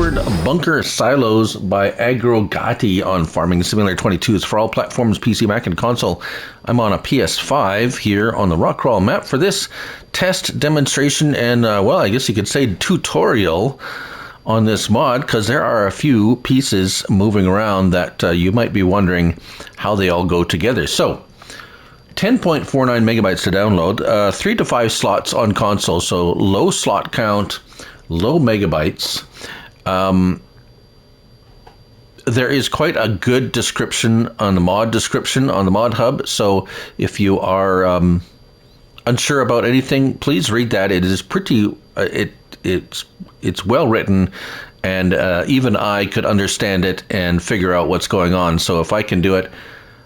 covered bunker silos by Agrogaatti on Farming Simulator 22. It's for all platforms, PC, Mac, and console. I'm on a PS5 here on the Rockcrawl map for this test demonstration and, well, I guess you could say tutorial on this mod, because there are a few pieces moving around that you might be wondering how they all go together. So, 10.49 megabytes to download, 3 to 5 slots on console, so low slot count, low megabytes. There is quite a good description on the mod hub, so if you are unsure about anything, please read that. It is pretty, it's well written, and even I could understand it and figure out what's going on. So if I can do it,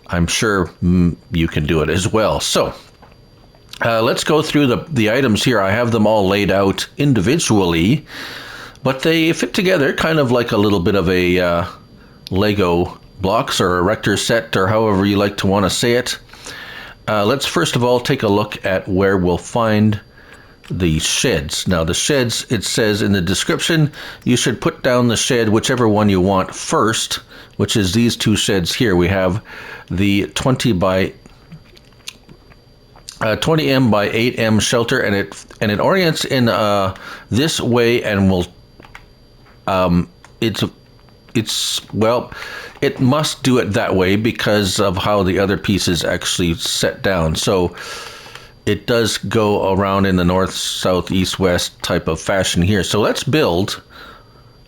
I'm sure you can do it as well. So let's go through the items here. I have them all laid out individually, but they fit together kind of like a little bit of a Lego blocks or erector set, or however you like to want to say it. Let's first of all take a look at where we'll find the sheds. Now the sheds, it says in the description, you should put down the shed, whichever one you want first, which is these two sheds here. We have the 20M by 8M shelter, and it orients in this way, and will it must do it that way because of how the other pieces actually set down. So it does go around in the north, south, east, west type of fashion here. So let's build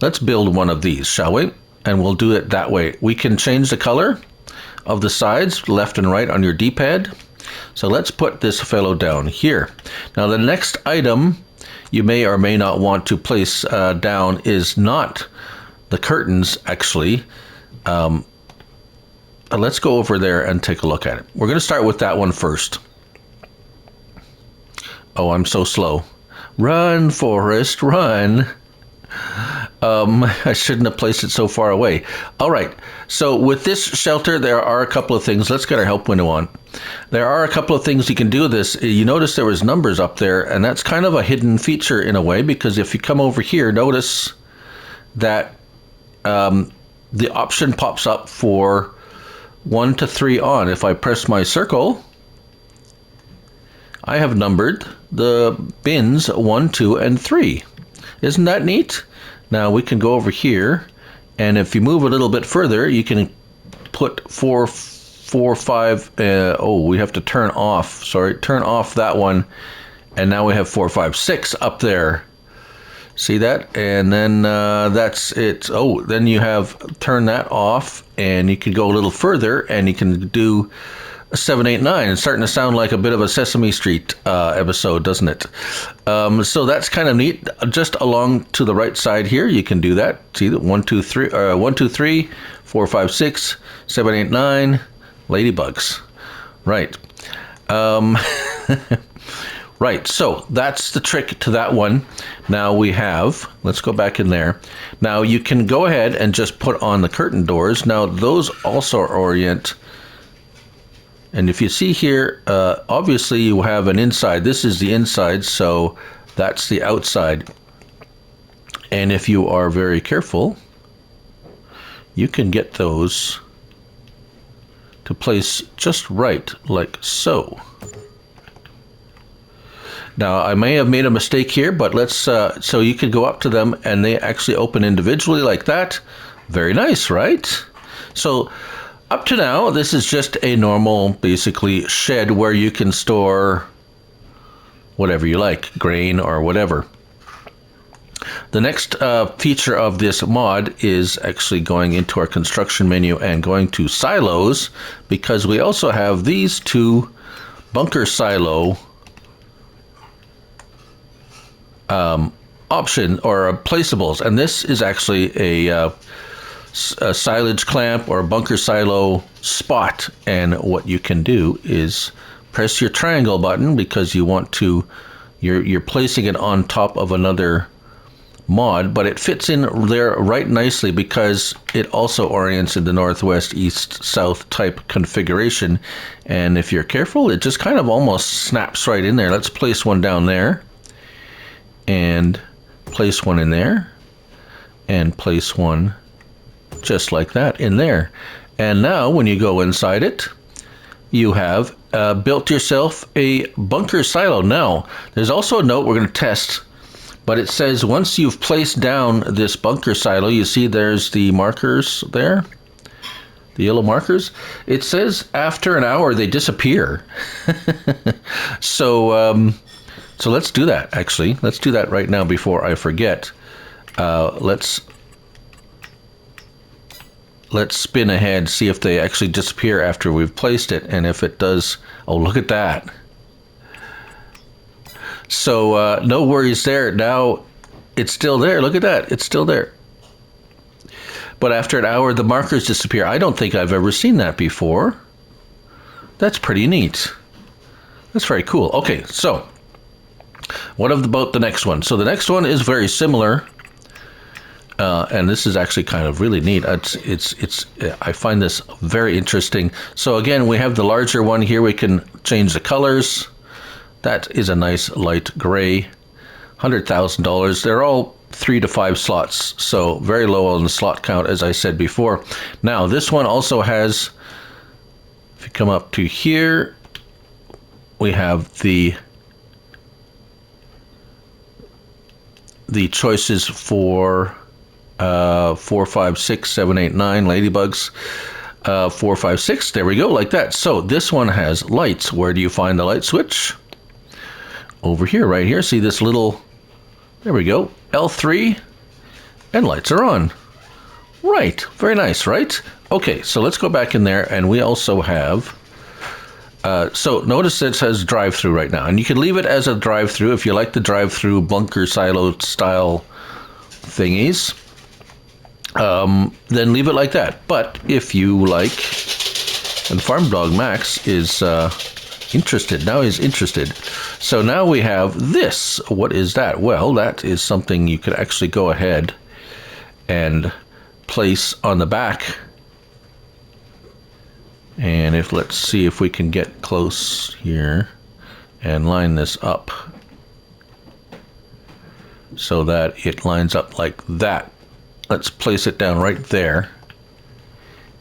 one of these, shall we? And we'll do it that way. We can change the color of the sides, left and right on your D-pad. So let's put this fellow down here. Now the next item you may or may not want to place down is not the curtains, actually. Let's go over there and take a look at it. We're going to start with that one first. Oh, I'm so slow. Run, Forrest, run. I shouldn't have placed it so far away. All right, so with this shelter, there are a couple of things. Let's get our help window on. There are a couple of things you can do with this. You notice there was numbers up there, and that's kind of a hidden feature in a way, because if you come over here, notice that the option pops up for 1 to 3 on. If I press my circle, I have numbered the bins 1, 2, and 3. Isn't that neat? Now we can go over here, and if you move a little bit further, you can put 4, 5. We have to turn off. Sorry, turn off that one, and now we have 4, 5, 6 up there. See that? And then that's it. Oh, then you have turn that off, and you can go a little further, and you can do 7, 8, 9. It's starting to sound like a bit of a Sesame Street episode, doesn't it? So that's kind of neat. Just along to the right side here, you can do that. See that 1, 2, 3, 1, 2, 3, 4, 5, 6, 7, 8, 9. Ladybugs. Right. Right, so that's the trick to that one. Now we have, let's go back in there. Now you can go ahead and just put on the curtain doors. Now those also orient. And if you see here, obviously you have an inside. This is the inside, so that's the outside. And if you are very careful, you can get those to place just right, like so. Now, I may have made a mistake here, but let's, so you can go up to them and they actually open individually like that. Very nice, right? So up to now, this is just a normal, basically, shed where you can store whatever you like, grain or whatever. The next feature of this mod is actually going into our construction menu and going to silos, because we also have these two bunker silo option or placeables, and this is actually a silage clamp or a bunker silo spot. And what you can do is press your triangle button, because you want to, you're placing it on top of another mod, but it fits in there right nicely because it also orients in the northwest, east, south type configuration. And if you're careful, it just kind of almost snaps right in there. Let's place one down there and place one in there. and place one just like that in there. And now when you go inside it, you have built yourself a bunker silo. Now, there's also a note we're going to test, but it says once you've placed down this bunker silo, you see there's the markers there, the yellow markers. It says after an hour they disappear. So let's do that, actually. Let's do that right now before I forget. Let's spin ahead, see if they actually disappear after we've placed it, and if it does, oh, look at that. So no worries there. Now it's still there. Look at that. It's still there. But after an hour, the markers disappear. I don't think I've ever seen that before. That's pretty neat. That's very cool. Okay, so what about the next one? So the next one is very similar. And this is actually kind of really neat. I find this very interesting. So again, we have the larger one here. We can change the colors. That is a nice light gray, $100,000. They're all 3 to 5 slots, so very low on the slot count, as I said before. Now, this one also has, if you come up to here, we have the choices for 4, 5, 6, 7, 8, 9 ladybugs. 4, 5, 6, there we go, like that. So this one has lights. Where do you find the light switch? Over here, right here. See this little, there we go, L3, and lights are on. Right, very nice, right? Okay, so let's go back in there, and we also have, so notice it says drive-through right now, and you can leave it as a drive-through if you like the drive-through bunker silo style thingies. Then leave it like that. But if you like, and Farm Dog Max is interested. Now he's interested. So now we have this. What is that? Well, that is something you could actually go ahead and place on the back. And if, let's see if we can get close here and line this up so that it lines up like that. Let's place it down right there.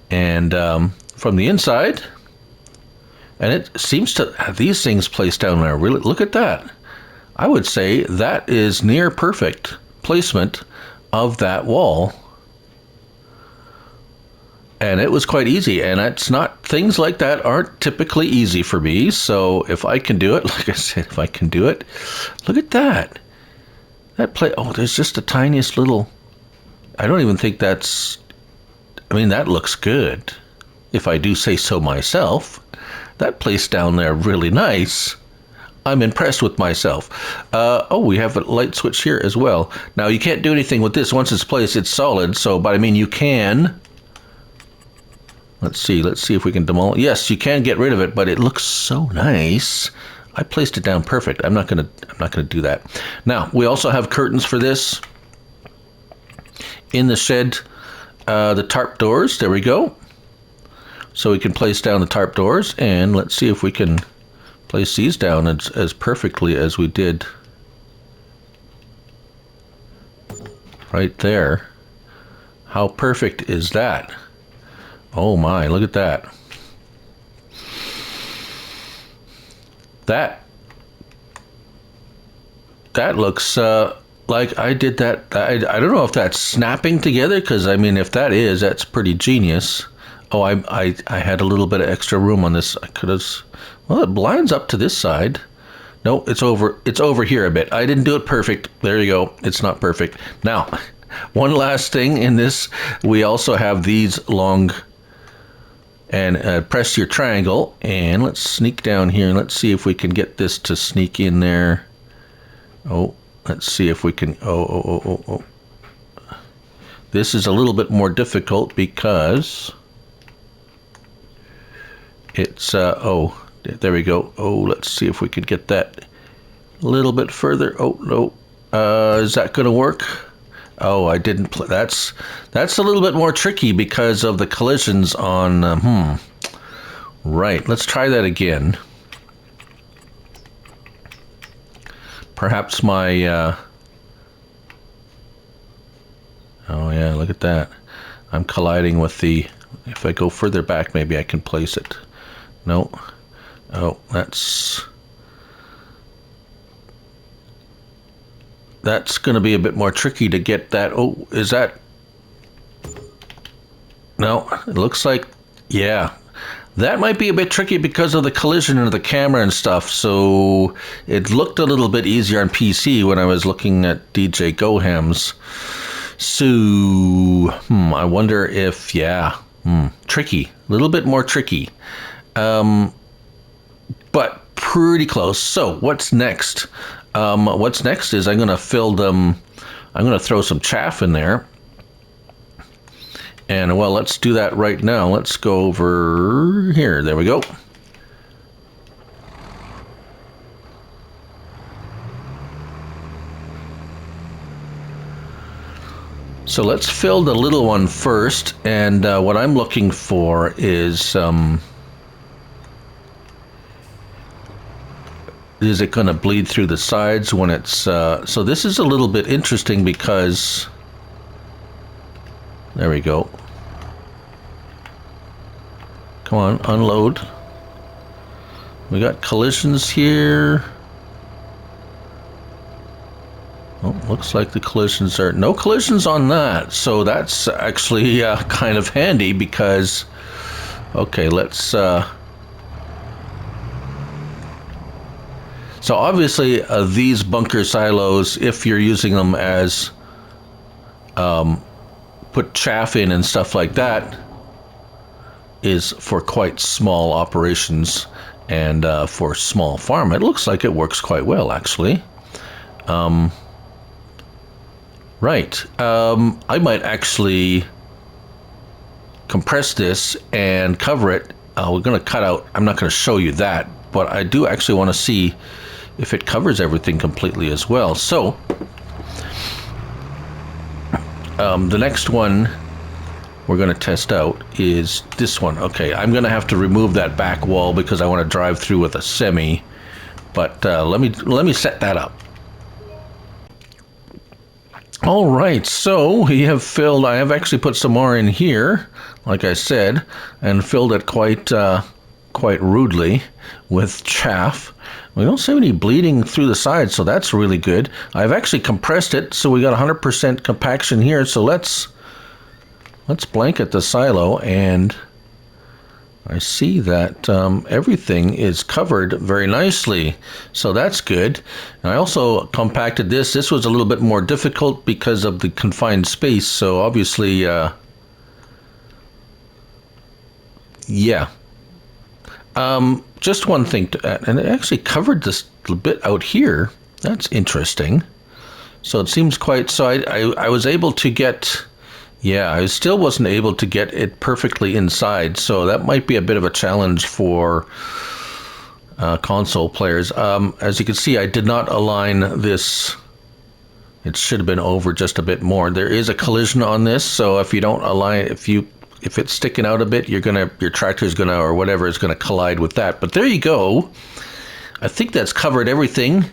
And from the inside, and it seems to have these things placed down there. Really, look at that. I would say that is near perfect placement of that wall. And it was quite easy, and it's not, things like that aren't typically easy for me. So if I can do it, like I said, if I can do it, look at that. Oh, there's just the tiniest little, I don't even think that's, I mean, that looks good, if I do say so myself. That place down there, really nice. I'm impressed with myself. Oh, we have a light switch here as well. Now, you can't do anything with this. Once it's placed, it's solid. So, but I mean, you can. Let's see if we can demolish. Yes, you can get rid of it, but it looks so nice. I placed it down perfect. I'm not gonna do that. Now, we also have curtains for this. In the shed, the tarp doors. There we go. So we can place down the tarp doors, and let's see if we can place these down as perfectly as we did right there. How perfect is that? Oh my, look at that. That looks like I did that. I don't know if that's snapping together, because I mean, if that is, that's pretty genius. Oh, I had a little bit of extra room on this. I could have, well, it lines up to this side. No, it's over here a bit. I didn't do it perfect. There you go. It's not perfect. Now, one last thing in this, we also have these long, and press your triangle, and let's sneak down here, and let's see if we can get this to sneak in there. Oh, let's see if we can, oh. This is a little bit more difficult because it's, oh, there we go. Oh, let's see if we could get that a little bit further. Oh, no. Is that going to work? Oh, I didn't play. That's a little bit more tricky because of the collisions on, Right, let's try that again. Perhaps my, oh, look at that. I'm colliding with the... If I go further back, maybe I can place it. No. Oh, that's going to be a bit more tricky to get that. Oh, is that... No, it looks like... Yeah. That might be a bit tricky because of the collision of the camera and stuff, so it looked a little bit easier on PC when I was looking at DJ Goham's. So, I wonder if, yeah, tricky, a little bit more tricky, but pretty close. So what's next? What's next is I'm going to fill them, I'm going to throw some chaff in there. And, well, let's do that right now. Let's go over here. There we go. So let's fill the little one first. And what I'm looking for is it going to bleed through the sides when it's... so this is a little bit interesting because... There we go. Come on, unload. We got collisions here. Oh, looks like the collisions are... No collisions on that. So that's actually kind of handy because... Okay, let's... So obviously these bunker silos, if you're using them as... put chaff in and stuff like that, is for quite small operations and for small farm. It looks like it works quite well, actually. Right. I might actually compress this and cover it. We're going to cut out... I'm not going to show you that, but I do actually want to see if it covers everything completely as well. So... the next one we're going to test out is this one. Okay, I'm going to have to remove that back wall because I want to drive through with a semi. But let me set that up. All right, so we have filled... I have actually put some more in here, like I said, and filled it quite rudely with chaff. We don't see any bleeding through the sides, so that's really good. I've actually compressed it, so we got 100% compaction here. So let's blanket the silo, and I see that everything is covered very nicely. So that's good. And I also compacted this. This was a little bit more difficult because of the confined space. So obviously, yeah. Just one thing to add, and it actually covered this little bit out here. That's interesting. So it seems quite... So I was able to get... Yeah, I still wasn't able to get it perfectly inside. So that might be a bit of a challenge for console players. As you can see, I did not align this. It should have been over just a bit more. There is a collision on this, so if you don't align, if it's sticking out a bit, your tractor is gonna, or whatever, is gonna collide with that. But there you go. I think that's covered everything.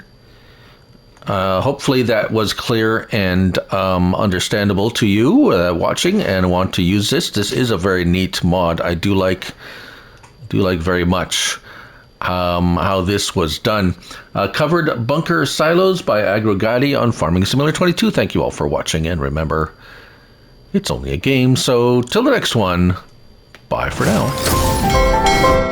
Hopefully that was clear and understandable to you watching and want to use this. This is a very neat mod. I do like very much how this was done. Covered bunker silos by Agrogaatti on Farming Simulator 22. Thank you all for watching, and remember, it's only a game, so till the next one, bye for now.